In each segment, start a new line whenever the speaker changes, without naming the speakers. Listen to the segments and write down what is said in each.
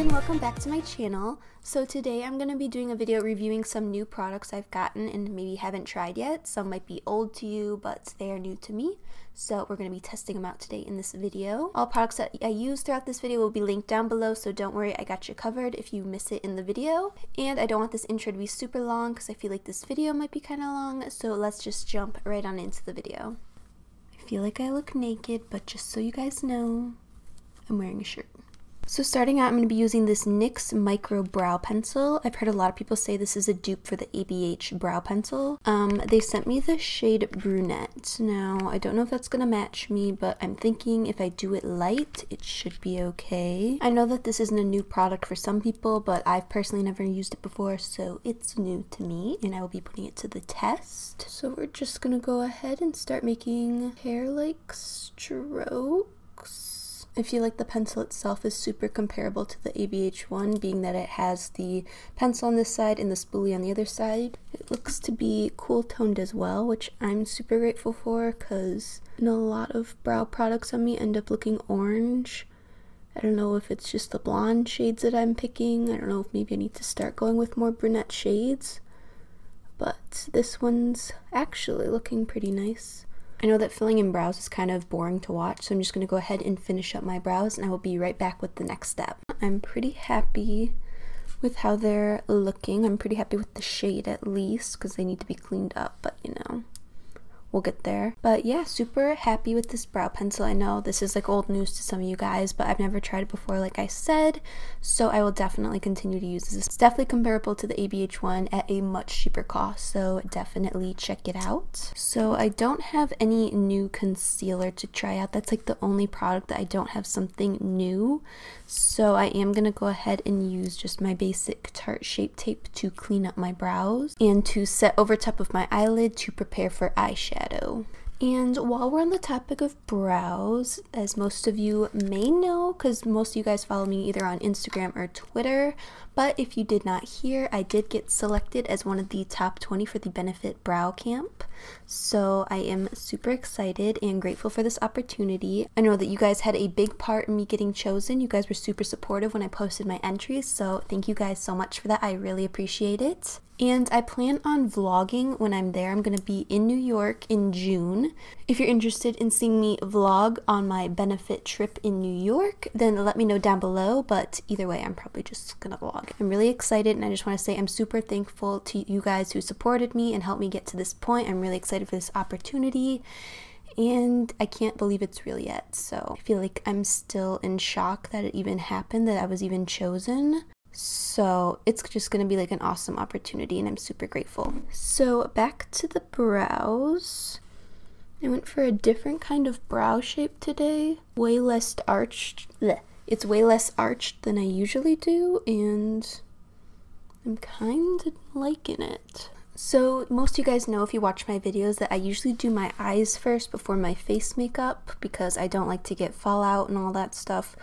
and welcome back to my channel. So today I'm going to be doing a video reviewing some new products I've gotten and maybe haven't tried yet. Some might be old to you, but they are new to me. So we're going to be testing them out today in this video. All products that I use throughout this video will be linked down below, so don't worry, I got you covered if you miss it in the video. And I don't want this intro to be super long because I feel like this video might be kind of long, so let's just jump right on into the video. I feel like I look naked, but just so you guys know, I'm wearing a shirt. So starting out, I'm going to be using this NYX Micro Brow Pencil. I've heard a lot of people say this is a dupe for the ABH Brow Pencil. They sent me the shade Brunette. Now, I don't know if that's going to match me, but I'm thinking if I do it light, it should be okay. I know that this isn't a new product for some people, but I've personally never used it before, so it's new to me, and I will be putting it to the test. So we're just going to go ahead and start making hair-like strokes. I feel like the pencil itself is super comparable to the ABH one, being that it has the pencil on this side and the spoolie on the other side. It looks to be cool toned as well, which I'm super grateful for because a lot of brow products on me end up looking orange. I don't know if it's just the blonde shades that I'm picking. I don't know if maybe I need to start going with more brunette shades, but this one's actually looking pretty nice. I know that filling in brows is kind of boring to watch, so I'm just going to go ahead and finish up my brows, and I will be right back with the next step. I'm pretty happy with how they're looking. I'm pretty happy with the shade at least, because they need to be cleaned up, but you know, we'll get there. But yeah, super happy with this brow pencil. I know this is like old news to some of you guys, but I've never tried it before, like I said, so I will definitely continue to use this. It's definitely comparable to the ABH one at a much cheaper cost, so definitely check it out. So I don't have any new concealer to try out. That's like the only product that I don't have something new, so I am gonna go ahead and use just my basic Tarte Shape Tape to clean up my brows and to set over top of my eyelid to prepare for eyeshadow. And while we're on the topic of brows, as most of you may know, because most of you guys follow me either on Instagram or Twitter, but if you did not hear, I did get selected as one of the top 20 for the Benefit Brow Camp. So I am super excited and grateful for this opportunity. I know that you guys had a big part in me getting chosen. You guys were super supportive when I posted my entries, so thank you guys so much for that. I really appreciate it. And I plan on vlogging when I'm there. I'm going to be in New York in June. If you're interested in seeing me vlog on my benefit trip in New York, then let me know down below. But either way, I'm probably just going to vlog. I'm really excited, and I just want to say I'm super thankful to you guys who supported me and helped me get to this point. I'm really excited for this opportunity, and I can't believe it's real yet. So I feel like I'm still in shock that it even happened, that I was even chosen. So it's just going to be like an awesome opportunity, and I'm super grateful. So back to the brows. I went for a different kind of brow shape today. Way less arched. Bleh. It's way less arched than I usually do, and I'm kind of liking it. So most of you guys know, if you watch my videos, that I usually do my eyes first before my face makeup because I don't like to get fallout and all that stuff.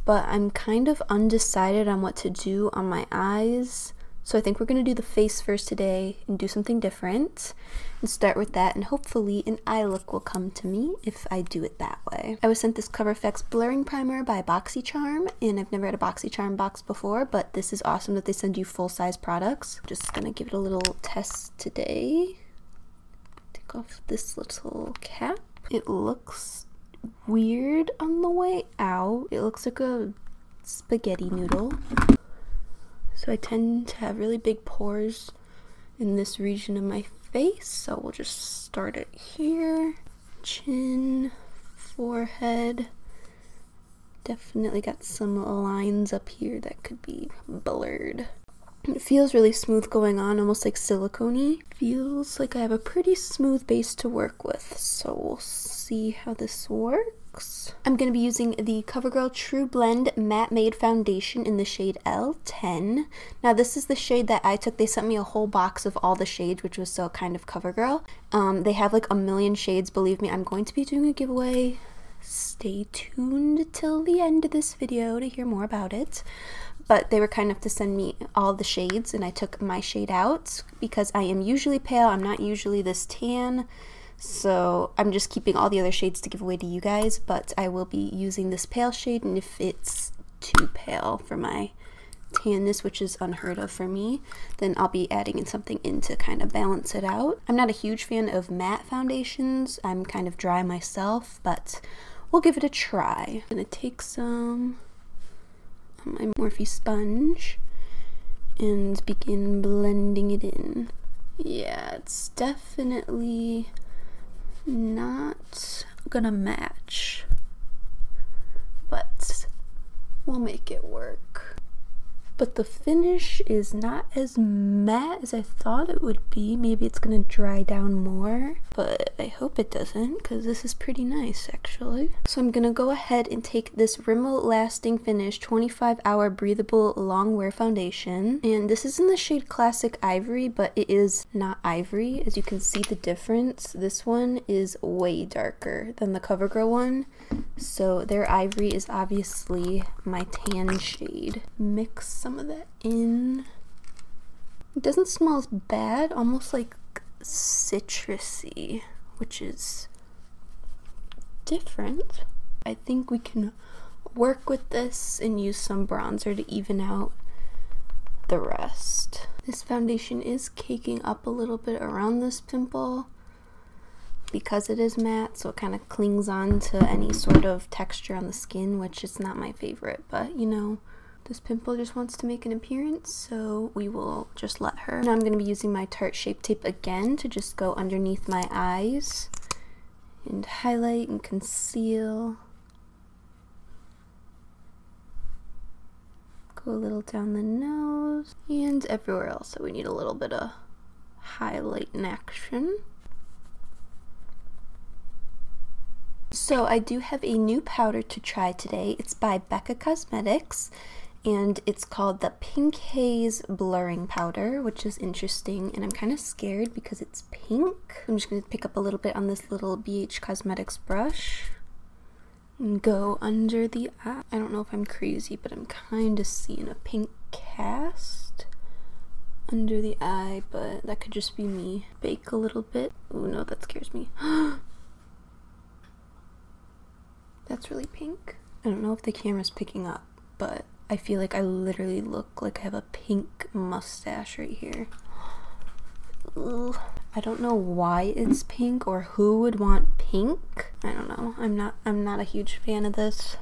But I'm kind of undecided on what to do on my eyes. So I think we're going to do the face first today and do something different and start with that, and hopefully an eye look will come to me if I do it that way. I was sent this Cover FX Blurring Primer by BoxyCharm, and I've never had a BoxyCharm box before, but this is awesome that they send you full-size products. Just going to give it a little test today. Take off this little cap. It looks weird on the way out. It looks like a spaghetti noodle. So I tend to have really big pores in this region of my face, so we'll just start it here. Chin, forehead. Definitely got some lines up here that could be blurred. It feels really smooth going on, almost like silicone-y. Feels like I have a pretty smooth base to work with, so we'll see how this works. I'm going to be using the CoverGirl True Blend Matte Made Foundation in the shade L10. Now this is the shade that I took. They sent me a whole box of all the shades, which was so kind of CoverGirl. They have like a million shades, believe me. I'm going to be doing a giveaway. Stay tuned till the end of this video to hear more about it. But they were kind enough to send me all the shades, and I took my shade out because I am usually pale. I'm not usually this tan. So I'm just keeping all the other shades to give away to you guys, but I will be using this pale shade, and if it's too pale for my tanness, which is unheard of for me, then I'll be adding in something in to kind of balance it out. I'm not a huge fan of matte foundations. I'm kind of dry myself, but we'll give it a try. I'm gonna take some on my Morphe sponge and begin blending it in. Yeah, it's definitely not gonna match, but we'll make it work. But the finish is not as matte as I thought it would be. Maybe it's gonna dry down more, but I hope it doesn't, because this is pretty nice actually. So I'm gonna go ahead and take this Rimmel Lasting Finish 25-hour breathable long wear foundation, and this is in the shade Classic Ivory, but it is not ivory. As you can see the difference, this one is way darker than the CoverGirl one, so their ivory is obviously my tan shade. Mix some of that in. It doesn't smell as bad, almost like citrusy, which is different. I think we can work with this and use some bronzer to even out the rest. This foundation is caking up a little bit around this pimple because it is matte, so it kind of clings on to any sort of texture on the skin, which is not my favorite, but you know, this pimple just wants to make an appearance, so we will just let her. Now I'm going to be using my Tarte Shape Tape again to just go underneath my eyes and highlight and conceal. Go a little down the nose and everywhere else, so we need a little bit of highlight in action. So I do have a new powder to try today. It's by Becca Cosmetics, and it's called the Pink Haze Blurring Powder, which is interesting, and I'm kind of scared because it's pink. I'm just going to pick up a little bit on this little BH Cosmetics brush and go under the eye. I don't know if I'm crazy, but I'm kind of seeing a pink cast under the eye, but that could just be me. Bake a little bit. Oh no, that scares me. That's really pink. I don't know if the camera's picking up, but I feel like I literally look like I have a pink mustache right here. Ugh. I don't know why it's pink or who would want pink. I don't know. I'm not a huge fan of this.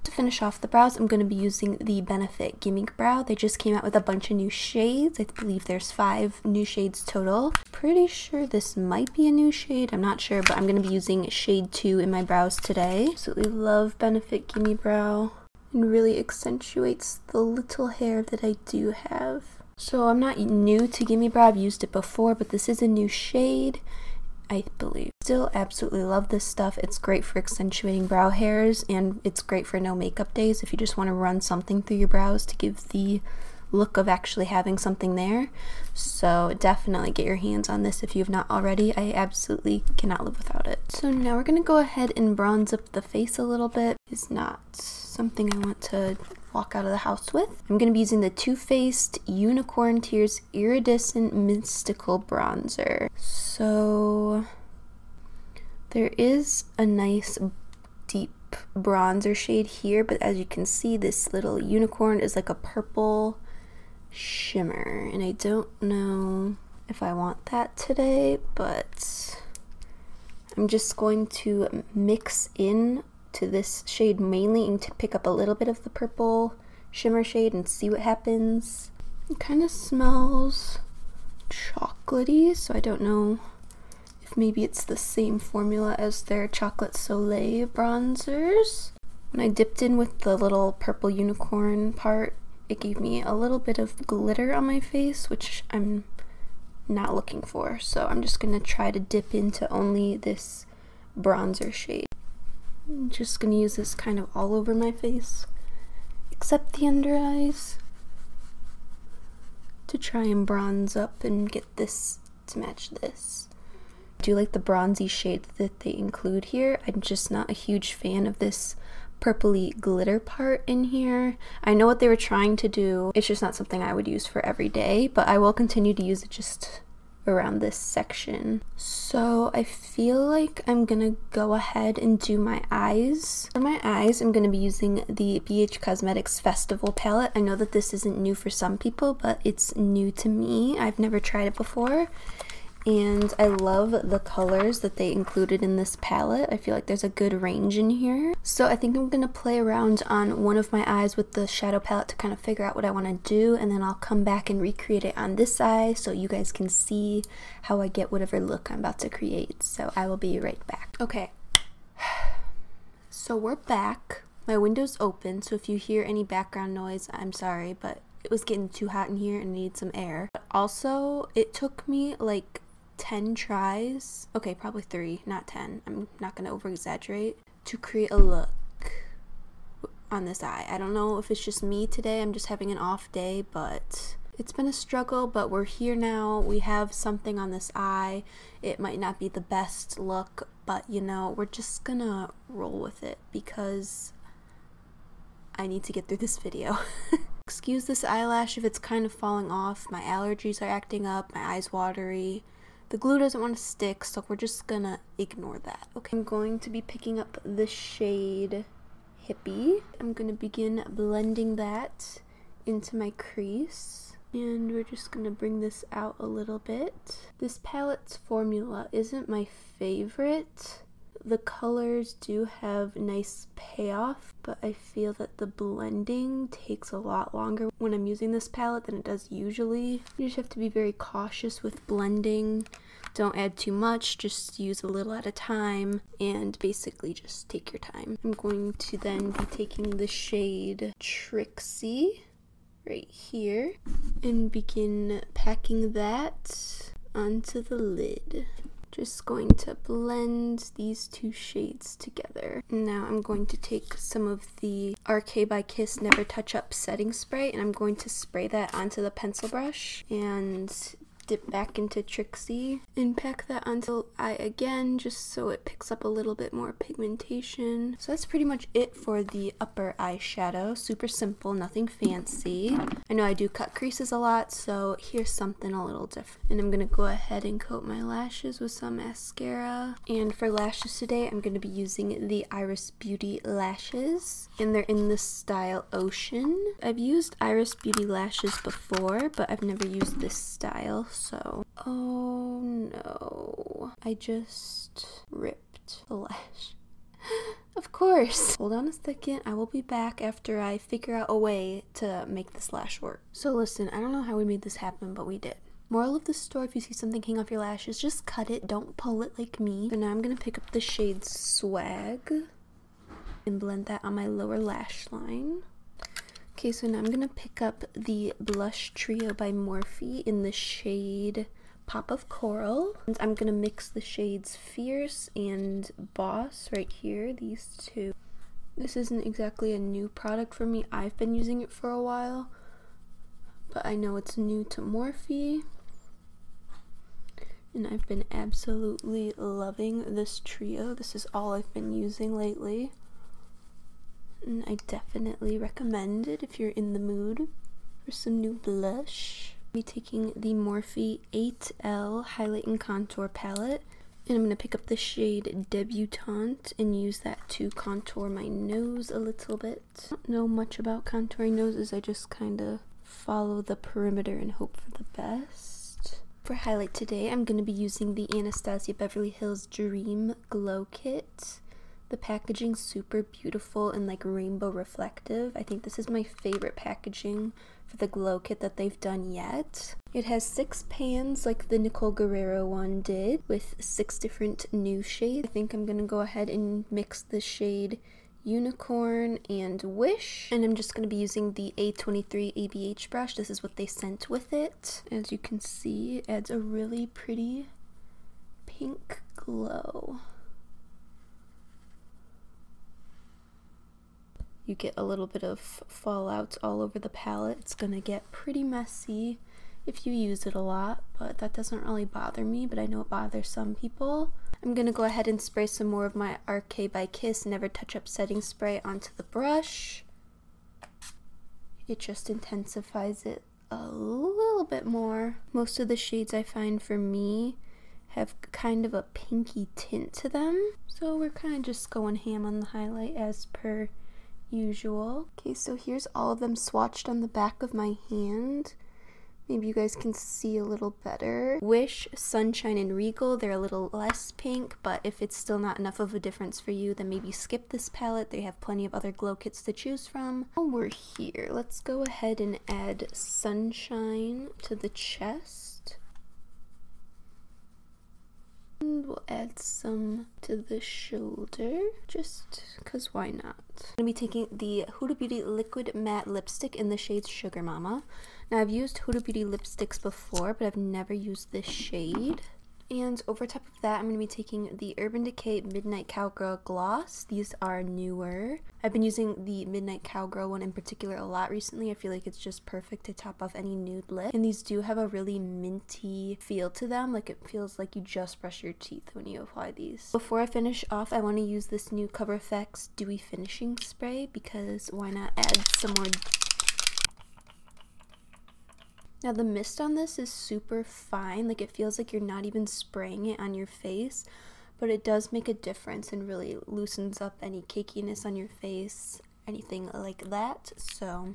To finish off the brows, I'm going to be using the Benefit Gimmick Brow. They just came out with a bunch of new shades. I believe there's 5 new shades total. Pretty sure this might be a new shade. I'm not sure, but I'm going to be using shade 2 in my brows today. Absolutely love Benefit Gimme Brow. It really accentuates the little hair that I do have. So I'm not new to Gimme Brow. I've used it before, but this is a new shade, I believe. Still absolutely love this stuff. It's great for accentuating brow hairs, and it's great for no makeup days if you just want to run something through your brows to give the look of actually having something there. So definitely get your hands on this if you've not already. I absolutely cannot live without it. So now we're going to go ahead and bronze up the face a little bit. It's not something I want to walk out of the house with. I'm going to be using the Too Faced Unicorn Tears Iridescent Mystical Bronzer. So there is a nice deep bronzer shade here, but as you can see, this little unicorn is like a purple shimmer, and I don't know if I want that today, but I'm just going to mix in to this shade mainly and to pick up a little bit of the purple shimmer shade and see what happens. It kind of smells chocolatey, so I don't know if maybe it's the same formula as their Chocolate Soleil bronzers. When I dipped in with the little purple unicorn part, it gave me a little bit of glitter on my face, which I'm not looking for, so I'm just going to try to dip into only this bronzer shade. I'm just going to use this kind of all over my face, except the under eyes, to try and bronze up and get this to match this. I do like the bronzy shade that they include here. I'm just not a huge fan of this purpley glitter part in here. I know what they were trying to do. It's just not something I would use for every day, but I will continue to use it just around this section. So I feel like I'm gonna go ahead and do my eyes. For my eyes, I'm gonna be using the BH Cosmetics Festival palette. I know that this isn't new for some people, but it's new to me. I've never tried it before. And I love the colors that they included in this palette. I feel like there's a good range in here. So I think I'm going to play around on one of my eyes with the shadow palette to kind of figure out what I want to do. And then I'll come back and recreate it on this eye so you guys can see how I get whatever look I'm about to create. So I will be right back. Okay. So we're back. My window's open, so if you hear any background noise, I'm sorry, but it was getting too hot in here and I need some air. But also, it took me like 10 tries, okay, probably 3, not 10, I'm not gonna over exaggerate, to create a look on this eye. I don't know if it's just me today, I'm just having an off day, but it's been a struggle, but we're here now. We have something on this eye. It might not be the best look, but you know, we're just gonna roll with it because I need to get through this video. Excuse this eyelash if it's kind of falling off. My allergies are acting up, my eyes watery. The glue doesn't want to stick, so we're just gonna ignore that. Okay, I'm going to be picking up the shade Hippie. I'm gonna begin blending that into my crease. And we're just gonna bring this out a little bit. This palette's formula isn't my favorite. The colors do have nice payoff, but I feel that the blending takes a lot longer when I'm using this palette than it does usually. You just have to be very cautious with blending. Don't add too much, just use a little at a time, and basically just take your time. I'm going to then be taking the shade Trixie right here and begin packing that onto the lid. Just going to blend these two shades together. Now I'm going to take some of the RK by Kiss Never Touch Up setting spray and I'm going to spray that onto the pencil brush and dip back into Trixie and pack that onto the eye again just so it picks up a little bit more pigmentation. So that's pretty much it for the upper eyeshadow. Super simple, nothing fancy. I know I do cut creases a lot, so here's something a little different. And I'm gonna go ahead and coat my lashes with some mascara. And for lashes today, I'm gonna be using the Iris Beauty lashes. And they're in the style Ocean. I've used Iris Beauty lashes before, but I've never used this style. So, oh no, I just ripped the lash. Of course. Hold on a second, I will be back after I figure out a way to make this lash work. So listen, I don't know how we made this happen, but we did. Moral of the story, if you see something hang off your lashes, just cut it, don't pull it like me. So now I'm gonna pick up the shade Swag and blend that on my lower lash line. Okay, so now I'm going to pick up the Blush Trio by Morphe in the shade Pop of Coral. And I'm going to mix the shades Fierce and Boss right here, these two. This isn't exactly a new product for me. I've been using it for a while, but I know it's new to Morphe. And I've been absolutely loving this trio. This is all I've been using lately. And I definitely recommend it if you're in the mood for some new blush. I'll be taking the Morphe 8L Highlight and Contour Palette. And I'm going to pick up the shade Debutante and use that to contour my nose a little bit. I don't know much about contouring noses, I just kind of follow the perimeter and hope for the best. For highlight today, I'm going to be using the Anastasia Beverly Hills Dream Glow Kit. The packaging's super beautiful and like rainbow reflective. I think this is my favorite packaging for the glow kit that they've done yet. It has 6 pans like the Nicole Guerrero one did with 6 different new shades. I think I'm gonna go ahead and mix the shade Unicorn and Wish. And I'm just gonna be using the A23 ABH brush. This is what they sent with it. As you can see, it adds a really pretty pink glow. You get a little bit of fallout all over the palette. It's gonna get pretty messy if you use it a lot, but that doesn't really bother me, but I know it bothers some people. I'm gonna go ahead and spray some more of my RK by Kiss Never Touch Up setting spray onto the brush. It just intensifies it a little bit more. Most of the shades I find for me have kind of a pinky tint to them, so we're kind of just going ham on the highlight as per usual. Okay, so here's all of them swatched on the back of my hand. Maybe you guys can see a little better. Wish, Sunshine, and Regal, they're a little less pink, but if it's still not enough of a difference for you, then maybe skip this palette. They have plenty of other glow kits to choose from. While we're here, let's go ahead and add Sunshine to the chest. And we'll add some to the shoulder, just because why not? I'm going to be taking the Huda Beauty Liquid Matte Lipstick in the shade Sugar Mama. Now, I've used Huda Beauty lipsticks before, but I've never used this shade. And over top of that, I'm going to be taking the Urban Decay Midnight Cowgirl Gloss. These are newer. I've been using the Midnight Cowgirl one in particular a lot recently. I feel like it's just perfect to top off any nude lip. And these do have a really minty feel to them. Like, it feels like you just brush your teeth when you apply these. Before I finish off, I want to use this new Cover FX Dewy Finishing Spray, because why not add some more. Now, the mist on this is super fine. Like, it feels like you're not even spraying it on your face, but it does make a difference and really loosens up any cakiness on your face, anything like that. So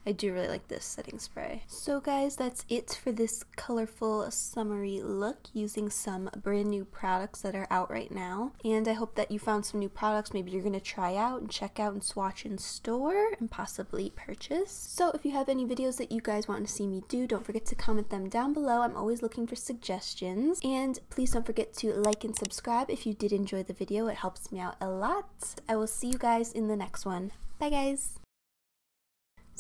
I do really like this setting spray. So guys, that's it for this colorful summery look using some brand new products that are out right now. And I hope that you found some new products maybe you're going to try out and check out and swatch in store and possibly purchase. So if you have any videos that you guys want to see me do, don't forget to comment them down below. I'm always looking for suggestions. And please don't forget to like and subscribe if you did enjoy the video. It helps me out a lot. I will see you guys in the next one. Bye guys!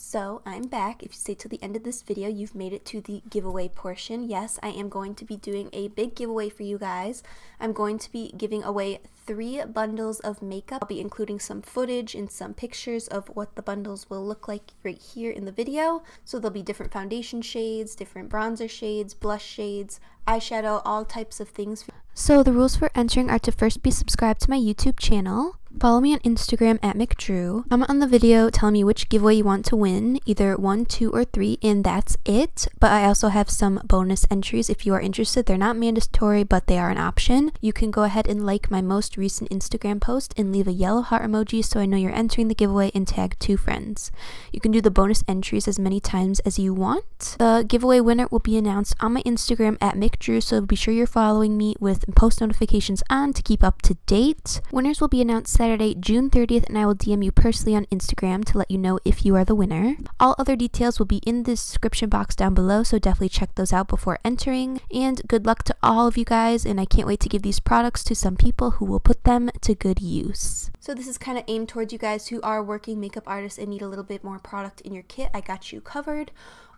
So I'm back. If you stay till the end of this video, you've made it to the giveaway portion. Yes, I am going to be doing a big giveaway for you guys. I'm going to be giving away 3 bundles of makeup. I'll be including some footage and some pictures of what the bundles will look like right here in the video. So there'll be different foundation shades, different bronzer shades, blush shades, eyeshadow, all types of things. So the rules for entering are to first be subscribed to my YouTube channel, follow me on Instagram at Mcdrew, comment on the video telling me which giveaway you want to win, either 1, 2, or 3, and that's it. But I also have some bonus entries if you are interested. They're not mandatory, but they are an option. You can go ahead and like my most recent Instagram post and leave a yellow heart emoji so I know you're entering the giveaway, and tag 2 friends. You can do the bonus entries as many times as you want. The giveaway winner will be announced on my Instagram at Mcdrew, so be sure you're following me with post notifications on to keep up to date. Winners will be announced Saturday, June 30th, and I will DM you personally on Instagram to let you know if you are the winner. All other details will be in the description box down below, so definitely check those out before entering. And good luck to all of you guys, and I can't wait to give these products to some people who will put them to good use. So this is kind of aimed towards you guys who are working makeup artists and need a little bit more product in your kit. I got you covered.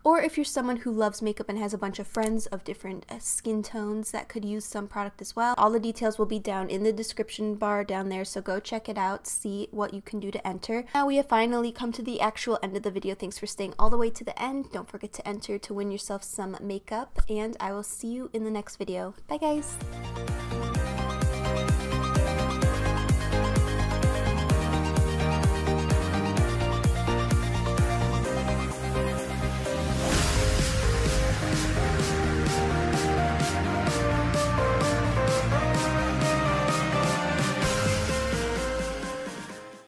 Or if you're someone who loves makeup and has a bunch of friends of different skin tones that could use some product as well. All the details will be down in the description bar down there, so go check it out, see what you can do to enter. Now we have finally come to the actual end of the video. Thanks for staying all the way to the end. Don't forget to enter to win yourself some makeup, and I will see you in the next video. Bye guys!